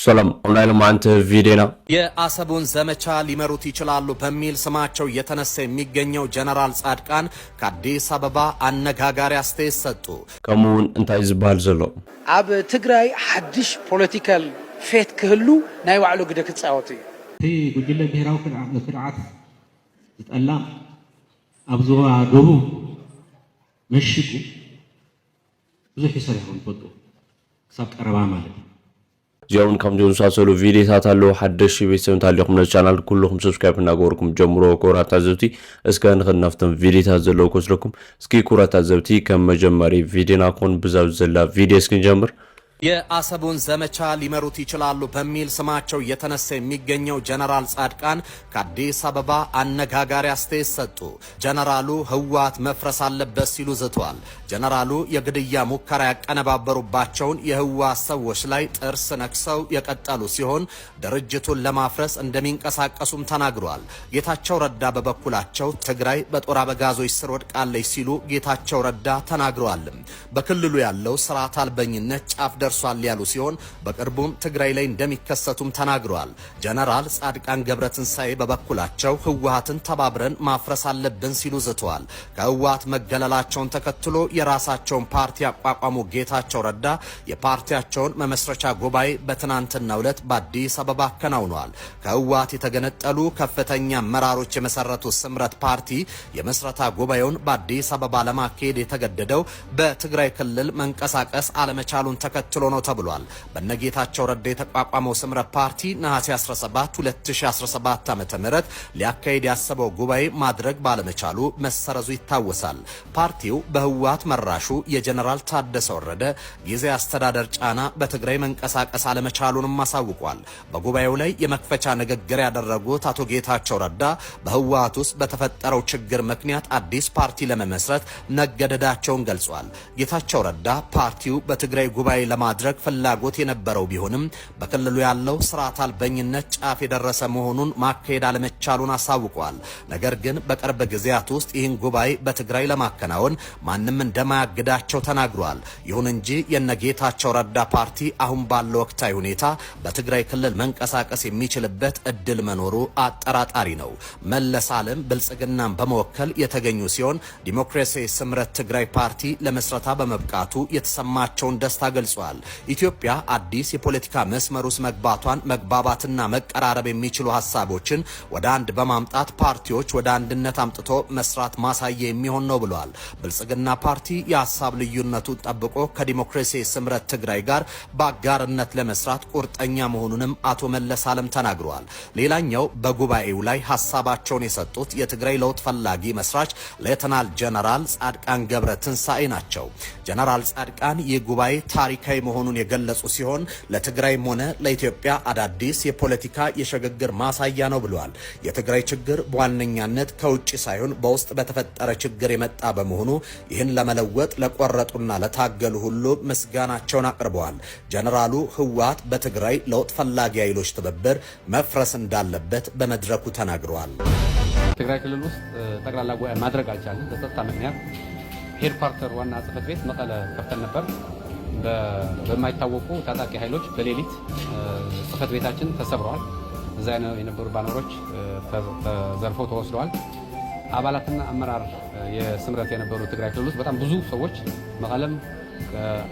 ሰላም ኦንላይን ማንተ ቪዲዮና የአሰቡን ዘመቻ ሊመሩት ይችላሉ በሚል ስማቸው እየተነሳ የሚገኘው ጀነራል ጻድቃን ከአዲስ አበባ አነጋጋሪ አስተያየት ሰጡ። ከሙን እንታይ ዝባል ዘሎ አብ ትግራይ ሐድሽ ፖለቲካል ፌት ክህሉ ናይ ባዕሉ ግደ ክጻወት እዩ እቲ ጉጅለ ብሔራዊ ክርዓት ዝጠላ ኣብ ዞባ ደቡብ መሽጉ ብዙሕ ይሰርሑ ይፈጡ ክሳብ ቀረባ ማለት ዚያውን ከምዚውን ሳሰሉ ቪዲዮታት አለው ሐደሽ ቤተሰብ ታሪኩም ለቻናል ኩሉኩም ሰብስክራይብ እናገርኩም ጀምሮ ኮራታ ዘብቲ እስከ ንኽናፍተም ቪዲዮታት ዘለው ኮስለኩም እስኪ ኮራታ ዘብቲ ከመጀመሪ ቪዲዮና ኮን ብዛው ዘላ ቪዲዮ እስኪንጀምር የአሰቡን ዘመቻ ሊመሩት ይችላሉ በሚል ስማቸው እየተነሳ የሚገኘው ጀነራል ጻድቃን ከአዲስ አበባ አነጋጋሪ አስተያየት ሰጡ። ጀነራሉ ህወሓት መፍረስ አለበት ሲሉ ዝተዋል። ጀነራሉ የግድያ ሙከራ ያቀነባበሩባቸውን የህወሓት ሰዎች ላይ ጥርስ ነክሰው የቀጠሉ ሲሆን ድርጅቱን ለማፍረስ እንደሚንቀሳቀሱም ተናግረዋል። ጌታቸው ረዳ በበኩላቸው ትግራይ በጦር አበጋዞች ስር ወድቃለች ሲሉ ጌታቸው ረዳ ተናግረዋል። በክልሉ ያለው ስርዓት አልበኝነት ጫፍ ደርሷል ያሉ ሲሆን በቅርቡም ትግራይ ላይ እንደሚከሰቱም ተናግረዋል። ጀነራል ጻድቃን ገብረትንሳኤ በበኩላቸው ህወሓትን ተባብረን ማፍረስ አለብን ሲሉ ዝተዋል። ከህወሓት መገለላቸውን ተከትሎ የራሳቸውን ፓርቲ ያቋቋሙ ጌታቸው ረዳ የፓርቲያቸውን መመስረቻ ጉባኤ በትናንትናው ዕለት በአዲስ አበባ አከናውነዋል። ከህወሓት የተገነጠሉ ከፍተኛ አመራሮች የመሰረቱት ስምረት ፓርቲ የመስረታ ጉባኤውን በአዲስ አበባ ለማካሄድ የተገደደው በትግራይ ክልል መንቀሳቀስ አለመቻሉን ተከትሎ ነው ተብሏል። በነጌታቸው ረዳ የተቋቋመው ስምረት ፓርቲ ነሐሴ 17 2017 ዓ.ም ሊያካሄድ ያሰበው ጉባኤ ማድረግ ባለመቻሉ መሰረዙ ይታወሳል። ፓርቲው በህወሓት መራሹ የጀነራል ታደሰ ወረደ ጊዜ አስተዳደር ጫና በትግራይ መንቀሳቀስ አለመቻሉንም አሳውቋል። በጉባኤው ላይ የመክፈቻ ንግግር ያደረጉት አቶ ጌታቸው ረዳ በህወሓት ውስጥ በተፈጠረው ችግር ምክንያት አዲስ ፓርቲ ለመመስረት መገደዳቸውን ገልጿል። ጌታቸው ረዳ ፓርቲው በትግራይ ጉባኤ ለማድረግ ፍላጎት የነበረው ቢሆንም በክልሉ ያለው ስርዓት አልበኝነት ጫፍ የደረሰ መሆኑን ማካሄድ አለመቻሉን አሳውቋል። ነገር ግን በቅርብ ጊዜያት ውስጥ ይህን ጉባኤ በትግራይ ለማከናወን ማንም እንደማያግዳቸው ተናግሯል። ይሁን እንጂ የነጌታቸው ረዳ ፓርቲ አሁን ባለው ወቅታዊ ሁኔታ በትግራይ ክልል መንቀሳቀስ የሚችልበት እድል መኖሩ አጠራጣሪ ነው። መለስ ዓለም ብልጽግናን በመወከል የተገኙ ሲሆን ዲሞክራሲያዊ ስምረት ትግራይ ፓርቲ ለመስረታ በመብቃቱ የተሰማቸውን ደስታ ገልጿል። ኢትዮጵያ አዲስ የፖለቲካ መስመር ውስጥ መግባቷን መግባባትና መቀራረብ የሚችሉ ሐሳቦችን ወደ አንድ በማምጣት ፓርቲዎች ወደ አንድነት አምጥቶ መስራት ማሳያ የሚሆን ነው ብሏል። ብልጽግና ፓርቲ የሐሳብ ልዩነቱን ጠብቆ ከዲሞክራሲያዊ ስምረት ትግራይ ጋር በአጋርነት ለመስራት ቁርጠኛ መሆኑንም አቶ መለስ ዓለም ተናግረዋል። ሌላኛው በጉባኤው ላይ ሐሳባቸውን የሰጡት የትግራይ ለውጥ ፈላጊ መስራች ሌተናል ጀነራል ጻድቃን ገብረትንሳኤ ናቸው። ጀነራል ጻድቃን ይህ ጉባኤ ታሪካዊ መሆኑን የገለጹ ሲሆን ለትግራይም ሆነ ለኢትዮጵያ አዳዲስ የፖለቲካ የሽግግር ማሳያ ነው ብለዋል። የትግራይ ችግር በዋነኛነት ከውጭ ሳይሆን በውስጥ በተፈጠረ ችግር የመጣ በመሆኑ ይህን ለመለወጥ ለቆረጡና ለታገሉ ሁሉ ምስጋናቸውን አቅርበዋል። ጀነራሉ ህወሓት በትግራይ ለውጥ ፈላጊ ኃይሎች ትብብር መፍረስ እንዳለበት በመድረኩ ተናግረዋል። ትግራይ ክልል ውስጥ ጠቅላላ ጉባኤ ማድረግ አልቻለም። በጸጥታ ምክንያት ሄድኳርተር ዋና ጽህፈት ቤት መቀለ ከፍተን ነበር። በማይታወቁ ታጣቂ ኃይሎች በሌሊት ጽህፈት ቤታችን ተሰብረዋል። እዛ የነበሩ ባነሮች ተዘርፈው ተወስደዋል። አባላትና አመራር የስምረት የነበሩ ትግራይ ክልል ውስጥ በጣም ብዙ ሰዎች መቀለም፣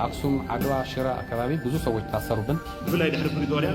አክሱም፣ አድዋ፣ ሽረ አካባቢ ብዙ ሰዎች ታሰሩብን። ብላይ ድሕሪ ፕሪቶሪያ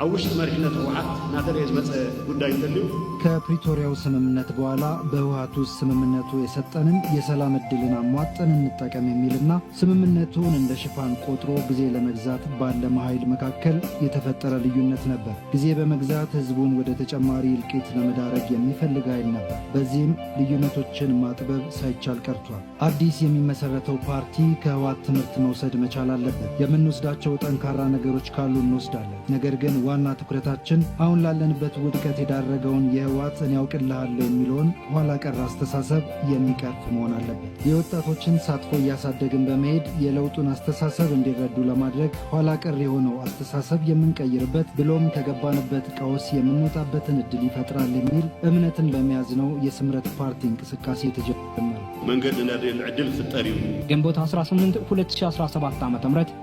አውሽ መሪሕነት ህወሓት ናተረየ ዝመፀ ጉዳይ እንተልዩ ከፕሪቶሪያው ስምምነት በኋላ በህወሓት ውስጥ ስምምነቱ የሰጠንን የሰላም እድልን አሟጠን እንጠቀም የሚልና ስምምነቱን እንደ ሽፋን ቆጥሮ ጊዜ ለመግዛት ባለመ ኃይል መካከል የተፈጠረ ልዩነት ነበር። ጊዜ በመግዛት ህዝቡን ወደ ተጨማሪ እልቂት ለመዳረግ የሚፈልግ ኃይል ነበር። በዚህም ልዩነቶችን ማጥበብ ሳይቻል ቀርቷል። አዲስ የሚመሰረተው ፓርቲ ከህወሓት ትምህርት መውሰድ መቻል አለበት። የምንወስዳቸው ጠንካራ ነገሮች ካሉ እንወስዳለን። ነገር ግን ዋና ትኩረታችን አሁን ላለንበት ውድቀት የዳረገውን የህወሓት እኔ ያውቅልሃለሁ የሚለውን ኋላ ቀር አስተሳሰብ የሚቀርፍ መሆን አለበት። የወጣቶችን ተሳትፎ እያሳደግን በመሄድ የለውጡን አስተሳሰብ እንዲረዱ ለማድረግ ኋላ ቀር የሆነው አስተሳሰብ የምንቀይርበት ብሎም ከገባንበት ቀውስ የምንወጣበትን እድል ይፈጥራል የሚል እምነትን በመያዝ ነው የስምረት ፓርቲ እንቅስቃሴ የተጀመረው። መንገድ ለነደል ዕድል ፍጠር እዩ ግንቦት 18 2017 ዓ.ም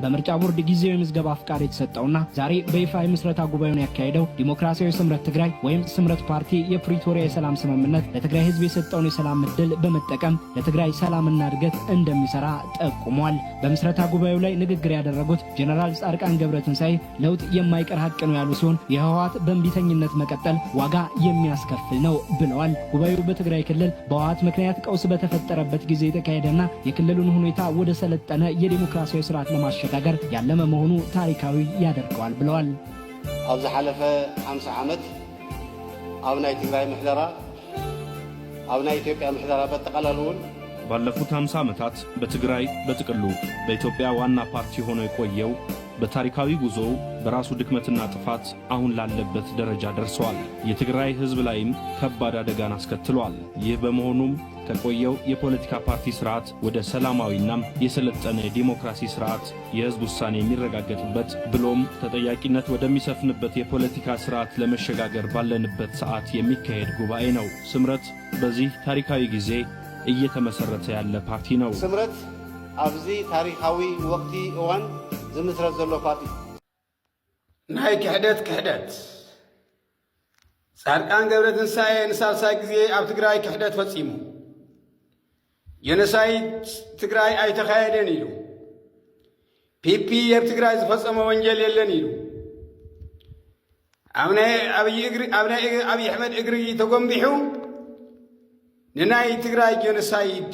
በምርጫ ቦርድ ጊዜያዊ ምዝገባ ፍቃድ የተሰጠውና ዛሬ በይፋ የምስረታ ጉባኤውን ያካሄደው ዲሞክራሲያዊ ስምረት ትግራይ ወይም ስምረት ፓርቲ የፕሪቶሪያ የሰላም ስምምነት ለትግራይ ህዝብ የሰጠውን የሰላም ዕድል በመጠቀም ለትግራይ ሰላምና እድገት እንደሚሰራ ጠቁሟል። በምስረታ ጉባኤው ላይ ንግግር ያደረጉት ጀነራል ጻድቃን ገብረትንሳኤ ለውጥ የማይቀር ሀቅ ነው ያሉ ሲሆን የህወሓት በእንቢተኝነት መቀጠል ዋጋ የሚያስከፍል ነው ብለዋል። ጉባኤው በትግራይ ክልል በህወሓት ምክንያት ቀውስ በተፈጠረበት ጊዜ የተካሄደና የክልሉን ሁኔታ ወደ ሰለጠነ የዲሞክራሲያዊ ስርዓት ለማሸጋገር ያለመ መሆኑ ታሪካዊ ያደርገዋል ብለዋል። ኣብዚ ሓለፈ 50 ዓመት ኣብ ናይ ትግራይ ምሕደራ ኣብ ናይ ኢትዮጵያ ምሕደራ በጠቃላሉን ባለፉት 50 ዓመታት በትግራይ በጥቅሉ በኢትዮጵያ ዋና ፓርቲ ሆኖ የቆየው በታሪካዊ ጉዞው በራሱ ድክመትና ጥፋት አሁን ላለበት ደረጃ ደርሷል። የትግራይ ህዝብ ላይም ከባድ አደጋን አስከትሏል። ይህ በመሆኑም ከቆየው የፖለቲካ ፓርቲ ስርዓት ወደ ሰላማዊና የሰለጠነ ዲሞክራሲ ስርዓት የህዝብ ውሳኔ የሚረጋገጥበት ብሎም ተጠያቂነት ወደሚሰፍንበት የፖለቲካ ስርዓት ለመሸጋገር ባለንበት ሰዓት የሚካሄድ ጉባኤ ነው። ስምረት በዚህ ታሪካዊ ጊዜ እየተመሰረተ ያለ ፓርቲ ነው። ስምረት ኣብዚ ታሪካዊ ወቅቲ እዋን ዝምስረት ዘሎ ፓርቲ ናይ ክሕደት ጻድቃን ገብረትንሳኤ ንሳልሳይ ጊዜ ኣብ ትግራይ ክሕደት ፈጺሙ የነሳይድ ትግራይ ኣይተኻየደን ኢሉ ፒፒ ኣብ ትግራይ ዝፈጸመ ወንጀል የለን ኢሉ ኣብ ናይ ኣብይ ኣሕመድ እግሪ ተጎንቢሑ ንናይ ትግራይ ጀኖሳይድ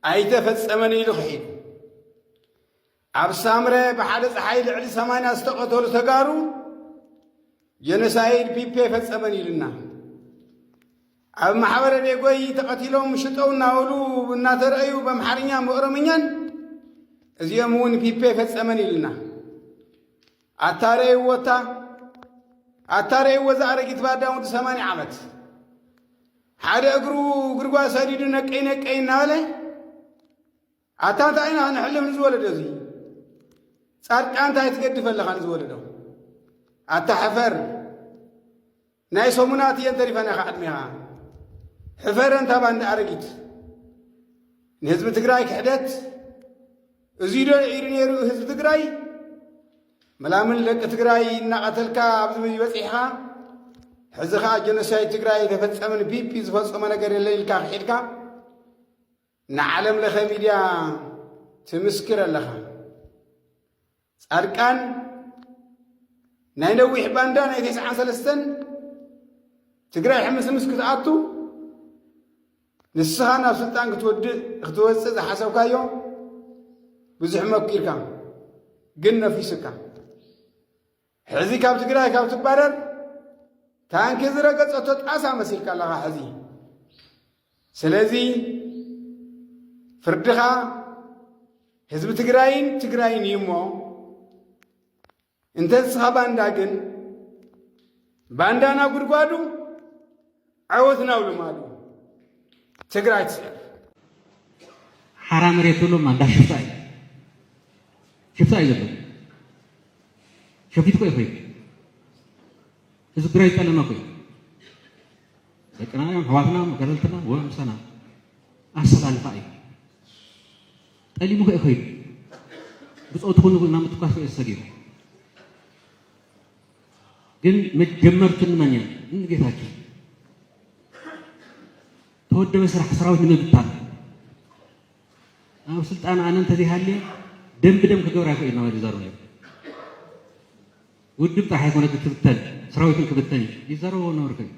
ኣይተፈጸመን ኢሉ ኽሒዱ ኣብ ሳምረ ብሓደ ፀሓይ ልዕሊ 80 ዝተቐተሉ ተጋሩ ጀኖሳይድ ፒፒ ፈጸመን ኢሉና ኣብ ማሕበረ ዴጎይ ተቐቲሎም ሽጠው እናበሉ እናተረአዩ በአምሓርኛ በኦሮምኛን እዚኦም እውን ፒፒ ፈጸመን ኢሉና ኣታረይዎ ዝኣረጊት ባዳም ወዲ 80 ዓመት ሓደ እግሩ ጉድጓድ ሰዲዱ ነቀይ እናበለ ኣታ እንታይ ኢና ንሕልም ንዝወለደ እዙይ ጻድቃን እንታይ ትገድፍ ኣለኻ ንዝወለዶ ኣታ ሕፈር ናይ ሰሙናት እየን ተሪፈና ኢኻ ዕድሜኻ ሕፈረ እንታ ባንዳ ኣረጊት ንህዝቢ ትግራይ ክሕደት እዙይ ዶ ኢሉ ነይሩ ህዝቢ ትግራይ መላምን ደቂ ትግራይ እናቐተልካ ኣብዚ በፂሕኻ ሕዚ ኸዓ ጀኖሳይድ ትግራይ ተፈጸመን ፒፒ ዝፈጸመ ነገር የለን ኢልካ ክሒድካ ንዓለም ለኸ ሚድያ ትምስክር ኣለኻ። ጻድቃን ናይ ነዊሕ ባንዳ ናይ 93 ትግራይ ሕምስምስ ክትኣቱ ንስኻ ናብ ስልጣን ክትወፅእ ዝሓሰብካዮ ብዙሕ መኪርካ ግን ነፊስካ ሕዚ ካብ ትግራይ ካብ ትባረር ታንኪ ዝረገጸቶ ጣሳ መሲልካ ኣለኻ ሕዚ። ስለዚ ፍርድኻ ህዝቢ ትግራይን እዩ እሞ እንተ ንስኻ ባንዳ ግን ባንዳና ጉድጓዱ ዓወትና ውልማዱ ትግራይ ትስዕር ሓራ መሬት ብሎ ማንዳ ሽፍታ እዩ ዘሎ ሸፊት ኮይ ህዝቢ ትግራይ ጠለመ ኮይ ደቅና ሕዋትና ገለልትና ወምሰና ኣሰላልፋ እዩ ጠሊሙ ኮይ ኮይኑ ብፆቱ ኩሉ ናብ ምትኳስ ኮይ ሰጊሩ ግን መጀመርቱ ንመን እያ ንጌታቸው ተወደበ ስራሕ ሰራዊት ንምብታን ኣብ ስልጣን ኣነ እንተዘይሃልየ ደም ብደም ክገብራ ይኽእል ናብ ይዛረቡ ነይሩ ውድብ ጥራሕ ኣይኮነ ክትብተን ሰራዊትን ክብተን ይዛረበዎ ነበሩ ኮይኑ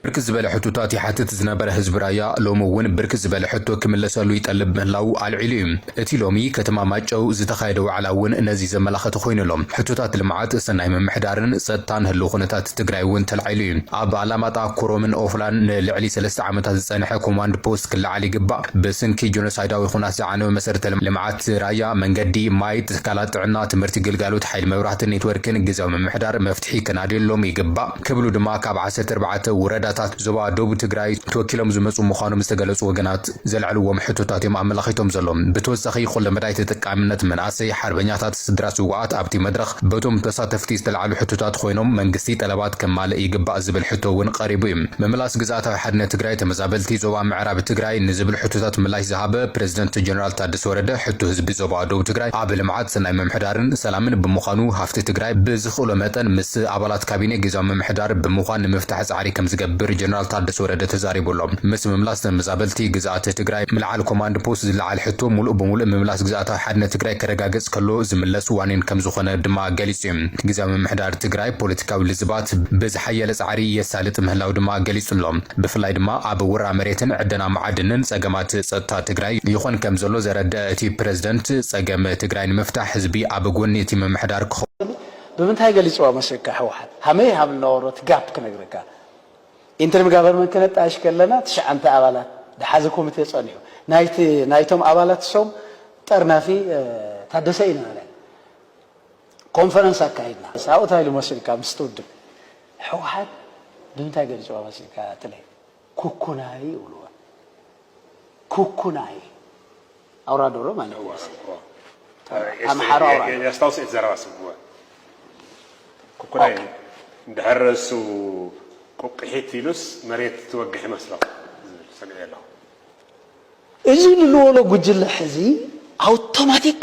بركز بلا حتوتات حتت زنبر حزب رايا لومون بركز بلا حتو كملسلو يطلب مهلاو على العلم اتي لومي كتما ماچو زتخايدو علاون نزي زملاخه خوينلوم حتوتات لمعات سناي ممحدارن صدتان هلو خنتات تግራይ ون تلعيلي اب علاماتا كورومن اوفلان لعلي 3 عامات زصنحه كوماند بوست كلعلي غبا بسنكي جينوسايداوي خناس عنو مسرت لمعات رايا منغدي مايت كالات عنا تمرتي گلگالوت حيل مبرات نيتوركن غزاو ممحدار مفتحي كناديلوم يغبا كبلو دما كاب 14 وراداتات زبا دوب تግራይ توكيلوم زمصو مخانو مستغلص وغنات زلعلوم حتوتات يماملخيتوم زلوم بتوسخي خل مدايت تقامنت مناسي حربኛታት ስድራስ ውዓት ኣብቲ መድረኽ በቶም ተሳተፍቲ ዝተልዓሉ ሕቶታት ኮይኖም መንግስቲ ጠለባት ከማለ ይግባእ ዝብል ሕቶ ውን ቀሪቡ እዩ መምላስ ግዛታዊ ሓድነት ትግራይ ተመዛበልቲ ዞባ ምዕራብ ትግራይ ንዝብል ሕቶታት ምላሽ ዝሃበ ፕሬዝደንት ጀነራል ታደሰ ወረደ ሕቶ ህዝቢ ዞባ ደቡብ ትግራይ ኣብ ልምዓት ሰናይ መምሕዳርን ሰላምን ብምዃኑ ሃፍቲ ትግራይ ብዝኽእሎ መጠን ምስ ኣባላት ካቢኔ ግዛዊ መምሕዳር ብምዃን ንምፍታሕ ጻዕሪ ከም ዝገብር ጀነራል ታደሰ ወረደ ተዛሪቡሎም ምስ መምላስ ተመዛበልቲ ግዛት ትግራይ ምልዓል ኮማንድ ፖስት ዝለዓል ሕቶ ሙሉእ ብምሉእ መምላስ ግዛታዊ ሓድነት ትግራይ ከረጋገጽ ከሎ ዝምለስ ዋኔን ከም ዝኾነ ድማ ገሊጹ ግዛዊ መምሕዳር ትግራይ ፖለቲካዊ ልዝባት ብዝሓየለ ጻዕሪ የሳልጥ ምህላው ድማ ገሊጹሎም ብፍላይ ድማ ኣብ ውራ መሬትን ዕደና ማዕድንን ጸገማት ጸጥታ ትግራይ ይኾን ከም ዘሎ ዘረድእ እቲ ፕሬዝደንት ጸገም ትግራይ ንምፍታሕ ህዝቢ ኣብ ጎኒ እቲ መምሕዳር ክኸውን ብምንታይ ገሊጽዋ መስካ ሕወሓት ሃመይ ሃብ ነበሮት ጋፕ ክነግረካ ኢንተርም ጋቨርንመንት ከነጣሽ ከለና 9 ኣባላት ድሓዘ ኮሚቴ ጸኒሑ ናይቶም ኣባላት ሶም ጠርናፊ ታደሰይና አለ ኮንፈረንስ አካሂድና ሳውት ኃይሉ መስልካ ምስተውድ ሕወሓት ብምንታይ ገሊጽዋ መስልካ ተለ ኩኩናይ ይብልዋ ኩኩናይ አውራ ዶሮ ማለት ነው አምሓሮ አውራ ያስታውስ ዘራስብዋ ኩኩናይ እንደሐረሱ ቆቅሒት ይሉስ መሬት ትወግሕ መስለው ሰገደለው እዚ ልወሎ ጉጅለ ሕዚ አውቶማቲክ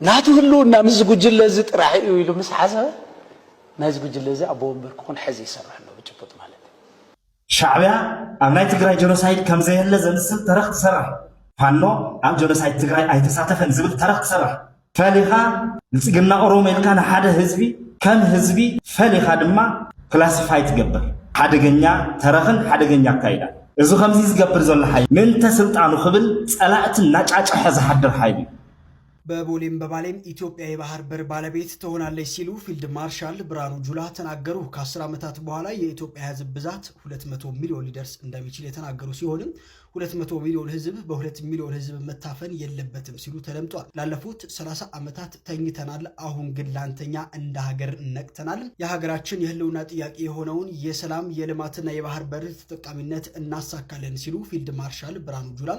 ናቱ ህልውና ምስ ጉጅለ እዚ ጥራሕ እዩ ኢሉ ምስ ሓሰበ ናይዚ ጉጅለ እዚ ኣብ ወንበር ክኾን ሕዚ ይሰርሕ ኣሎ ብጭቡጥ ማለት ሻዕብያ ኣብ ናይ ትግራይ ጀኖሳይድ ከም ዘየለ ዘምስል ተረኽ ትሰርሕ ፋኖ ኣብ ጀኖሳይድ ትግራይ ኣይተሳተፈን ዝብል ተረኽ ትሰርሕ ፈሊኻ ንጽግና ኦሮሞ ኢልካ ንሓደ ህዝቢ ከም ህዝቢ ፈሊኻ ድማ ክላሲፋይ ትገብር ሓደገኛ ተረኽን ሓደገኛ አካይዳ እዚ ከምዚ ዝገብር ዘሎ ሓይል ምንተ ስልጣኑ ክብል ጸላእት ናጫጭሐ ዝሓድር ሓይል በቦሌም በባሌም ኢትዮጵያ የባህር በር ባለቤት ትሆናለች ሲሉ ፊልድ ማርሻል ብርሃኑ ጁላ ተናገሩ። ከ10 ዓመታት በኋላ የኢትዮጵያ ህዝብ ብዛት 200 ሚሊዮን ሊደርስ እንደሚችል የተናገሩ ሲሆንም 200 ሚሊዮን ህዝብ በ2 ሚሊዮን ህዝብ መታፈን የለበትም ሲሉ ተደምጧል። ላለፉት 30 ዓመታት ተኝተናል፣ አሁን ግን ላንተኛ እንደ ሀገር ነቅተናል። የሀገራችን የህልውና ጥያቄ የሆነውን የሰላም የልማትና የባህር በር ተጠቃሚነት እናሳካለን ሲሉ ፊልድ ማርሻል ብርሃኑ ጁላ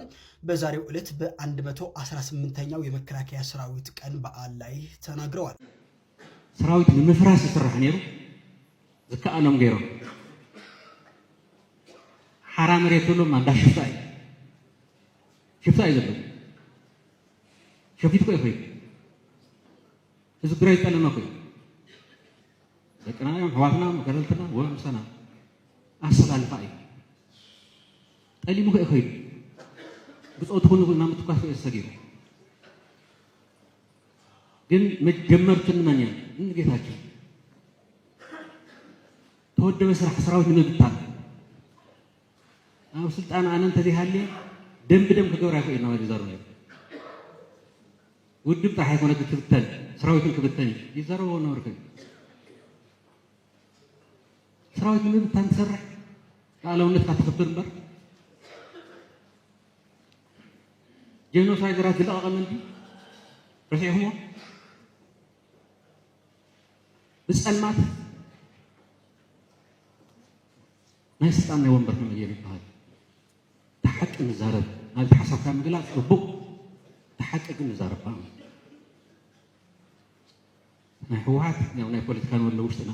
በዛሬው ዕለት በ118ኛው የመከላከያ ሰራዊት ቀን በዓል ላይ ተናግረዋል። ሰራዊት ንምፍራስ ይስራሕ ነይሩ ዝከኣሎም ገይሮም ሓራ መሬት ሁሉም አንዳሽፍታ ሽፍታ ይዘሉ ሸፊት ቆይ እዚ ግራይ ጠለና ቆይ ዘቀናዮም ህዋትና መከረልትና ወምሰና አሰላልፋ አይ ጠሊሙ ቆይ ብጾት ሆኖ ናምጥቋፍ ያሰገሩ ግን መጀመርቱን ማንያ እንጌታቸው ተወደበ ስራ ሰራዊት ንብታ አው ስልጣን አነን ተዲሃለ ደም ከገብራ ቆይና ወዲዛሩ ነው ውድብ ታhay ሆነ ክትብተን ሰራዊትን ክትብተን ይዘረው ነው ወርከ ሰራዊት ንብታን ተሰራ ቃለውነት ካተከብር ነበር ጀኖሳይድ ራት ለቀቀ እንዲ ረሲሁሞ በጸልማት ናይ ስልጣን ናይ ወንበር ነው ይባል ተሐቅ ንዛረብ ናይ ተሐሳብ ካም ግላጽ ጽቡቅ ተሐቅቅ ንዛረብ ናይ ህወሓት ናይ ፖለቲካን ወለ ውሽጥና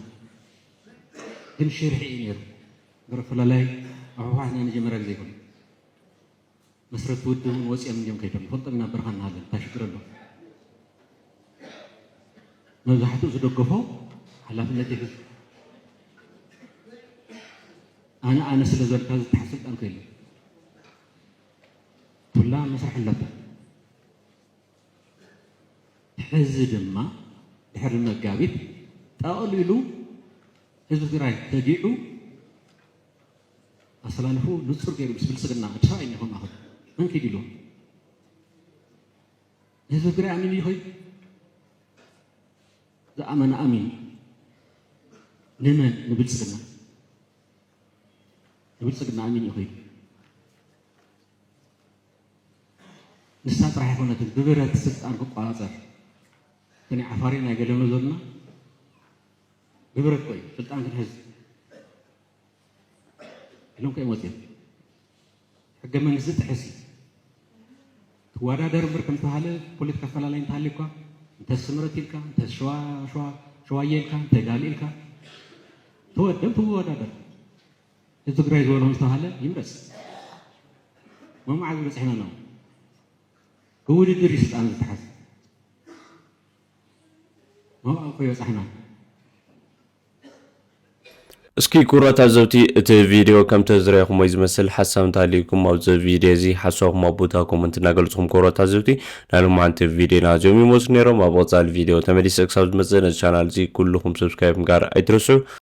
ግን ሽርሒ ነይሩ ገረፈላላይ ህወሓት ናይ መጀመሪያ ጊዜ ይኮን መስረት ውድም ወጽም እንዲም ከይተም ፈልጥና ብርሃን አለን ታሽግረሎ መዛሕቱ ዝደገፈው ኃላፊነት ይፈስ አነ ስለዘልታ ተሐስልጣን ከይለ ሁላ መስራሕ ለታ ሕዚ ድማ ድሕሪ መጋቢት ጠቕሊሉ ህዝቢ ትግራይ ተዲዑ ኣሰላልፉ ንጹር ገይሩ ምስ ብልጽግና ኣዲስ ኣበባ ይኹን ኣኹ እንኪድ ኢሉ ህዝቢ ትግራይ ኣሚን ይኸይድ ዝኣመነ ኣሚን ንመን ንብልጽግና ኣሚን ይኸይድ ንሳ ጥራሕ ኣይኮነትን ብብረት ስልጣን ክቋፃፀር ከኒ ዓፋሪ ናይ ገለምሎ ዘለና ብብረት ቆይ ስልጣን ክንሕዝ ኢሎም ከይመፅኦም ሕገ መንግስቲ ጥሕሲ ትወዳደር እምበር ከም ተባሃለ ፖለቲካ ኣፈላላይ እንተሃልዩካ እንተስምረት ኢልካ እንተሸዋየ ኢልካ እንተጋሊ ኢልካ ተወደም ትወዳደር እዚ ትግራይ ዝበሎ ዝተባሃለ ይምረፅ መማዓዝ በፂሕና ነው ብውድድር ስልጣን ዝተሓዝ መብኣል ኮይ በፃሕና እስኪ ኩራ ታዘብቲ እቲ ቪድዮ ከም ተዝረኹም ወይ ዝመስል ሓሳብ እንታልይኩም ኣብዚ ቪድዮ እዚ ሓሳብኩም ኣብ ቦታ ኮመንት እናገልጽኩም ኩራ ታዘብቲ ናልማዓንቲ ቪድዮ ናዚኦም ይመስሉ ነይሮም ኣብ ወጻኢ ቪድዮ ተመሊሰ ክሳብ ዝመጽእ ቻናል እዚ ኩልኩም ሰብስክራይብ ጋር ኣይትረሱ